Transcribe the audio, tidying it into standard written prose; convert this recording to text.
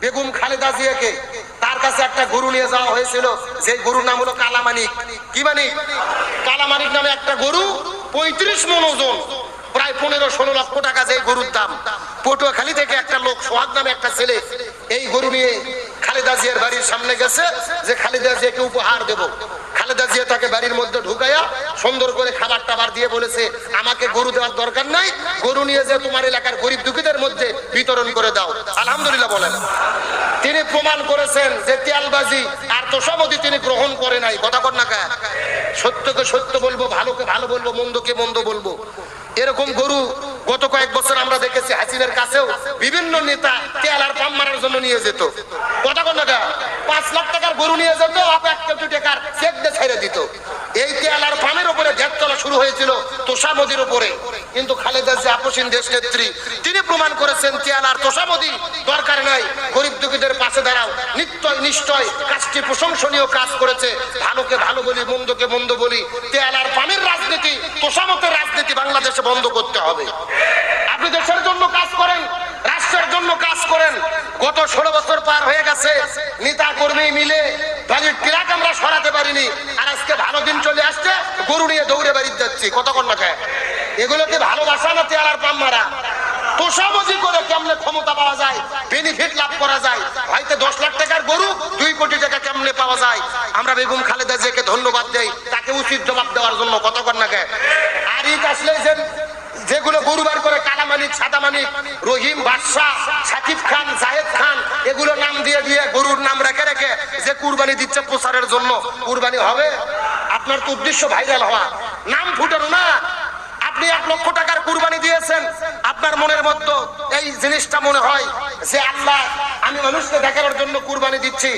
বেগম খালেদা জিয়াকে তার কাছে একটা গরু নিয়ে যাওয়া হয়েছিল, যে গরুর নাম হলো কালামানিক। কি মানিক? কালামানিক নামে একটা গরু, 35 মণ ওজন, প্রায় 15-16 লক্ষ টাকা যে গরুর দাম। পটুয়াখালী থেকে একটা লোক সোহাগ নামে একটা ছেলে এই গরু নিয়ে খালেদা জিয়ার বাড়ির সামনে গেছে যে খালেদা জিয়াকে উপহার দেব। খালেদা জিয়া তাকে বাড়ির মধ্যে ঢুকাইয়া সুন্দর করে খাবার টাবার দিয়ে বলেছে, আমাকে গরু দেওয়ার দরকার নাই, গরু নিয়ে যে তোমার এলাকার গরিব দুঃখীদের মধ্যে বিতরণ করে দাও। আলহামদুলিল্লাহ বলেন। তিনি প্রমাণ করেছেন যে তেলবাজি আর তোষামোদী তিনি গ্রহণ করে নাই। কথা কর না কা? সত্যকে সত্য বলবো, ভালোকে ভালো বলবো, মন্দকে মন্দ বলবো। এরকম গরু গত কয়েক বছর আমরা দেখেছি হাসিনার কাছেও বিভিন্ন নেতা তেল আর পাম মারার জন্য নিয়ে যেত। কথা কর না কা? 5 লাখ টাকার গরু নিয়ে যেত, 1 কোটি টাকার চেক দিয়ে ছেড়ে দিত। এই তেল আর পামের উপরে গ্যাস চলা শুরু হয়েছিল তোষামোদীর উপরে। কিন্তু খালেদা জিয়া আপসীন দেশ নেত্রী, তিনি প্রমাণ করেছেন তেল আর তোষামোদী দরকার নাই, গরিব দুঃখীদের পাশে দাঁড়াও। নিশ্চয় কাজটি প্রশংসনীয় কাজ করেছে। ভালোকে ভালো বলি, মন্দকে মন্দ বলি। তেল আর পামের রাজনীতি, তোষামতের রাজনীতি বাংলাদেশে বন্ধ করতে হবে। আপনি দেশের জন্য কাজ করেন, রাষ্ট্রের জন্য কাজ করেন। গত 16 বছর পার হয়ে গেছে, নেতা কর্মী মিলে বাড়ির ট্রাক আমরা সরাতে পারিনি, আর আজকে ভালো দিন চলে আসছে, গরু নিয়ে দৌড়ে বাড়িতে যাচ্ছি। কত কর না খায়? এগুলো কি ভালোবাসা না তেল আর পাম মারা? তোষামোদী করে কেমনে ক্ষমতা পাওয়া যায়, বেনিফিট লাভ করা যায়? হয়তো 10 লাখ টাকার গরু 2 কোটি টাকা কেমনে পাওয়া যায়? আমরা বেগম খালেদা জিয়াকে ধন্যবাদ দেই, তাকে উচিত জবাব দেওয়ার জন্য। কত কর না খায়? আর ঈদ আসলে যেগুলো গরুবার করে কালামানিক, সাদামানিক, রহিম, বাদশা, সাকিব খান, জাহেদ খান, এগুলো নাম দিয়ে দিয়ে গরুর নাম রেখে রেখে যে কুরবানি দিচ্ছে প্রচারের জন্য, কুরবানি হবে? আপনার তো উদ্দেশ্য ভাইরাল হওয়া, নাম ফুটানো না। আপনি 1 লক্ষ টাকার কুরবানি দিয়েছেন, আপনার মনের মধ্যে এই জিনিসটা মনে হয় যে আল্লাহ, আমি মানুষকে দেখানোর জন্য কুরবানি দিচ্ছি।